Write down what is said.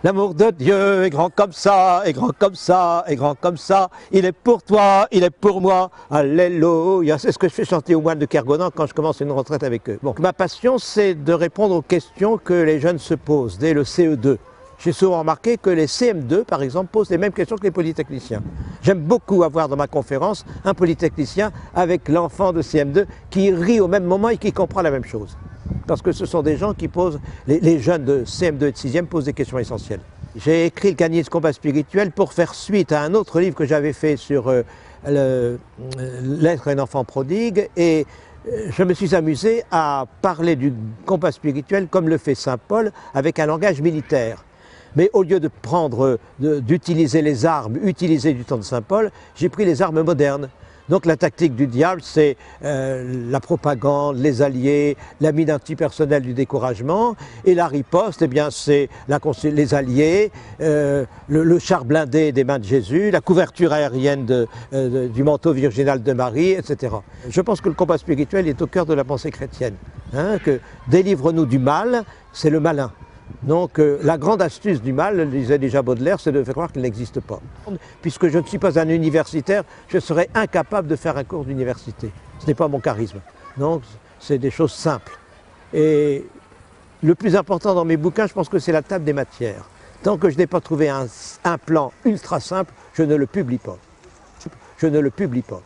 L'amour de Dieu est grand comme ça, est grand comme ça, est grand comme ça. Il est pour toi, il est pour moi. Alléluia. C'est ce que je fais chanter aux moines de Kergonan quand je commence une retraite avec eux. Bon, ma passion, c'est de répondre aux questions que les jeunes se posent dès le CE2. J'ai souvent remarqué que les CM2, par exemple, posent les mêmes questions que les polytechniciens. J'aime beaucoup avoir dans ma conférence un polytechnicien avec l'enfant de CM2 qui rit au même moment et qui comprend la même chose. Parce que ce sont des gens qui posent, les jeunes de CM2 et de 6e posent des questions essentielles. J'ai écrit le Cahier de combat spirituel pour faire suite à un autre livre que j'avais fait sur l'être un enfant prodigue et je me suis amusé à parler du combat spirituel comme le fait Saint Paul avec un langage militaire. Mais au lieu d'utiliser les armes utilisées du temps de Saint Paul, j'ai pris les armes modernes. Donc la tactique du diable, c'est la propagande, les alliés, la mine antipersonnelle du découragement. Et la riposte, eh bien, c'est les alliés, le char blindé des mains de Jésus, la couverture aérienne du manteau virginal de Marie, etc. Je pense que le combat spirituel est au cœur de la pensée chrétienne. Hein, que délivre-nous du mal, c'est le malin. Donc la grande astuce du mal, disait déjà Baudelaire, c'est de faire croire qu'il n'existe pas. Puisque je ne suis pas un universitaire, je serais incapable de faire un cours d'université. Ce n'est pas mon charisme. Donc c'est des choses simples. Et le plus important dans mes bouquins, je pense que c'est la table des matières. Tant que je n'ai pas trouvé un plan ultra simple, je ne le publie pas. Je ne le publie pas.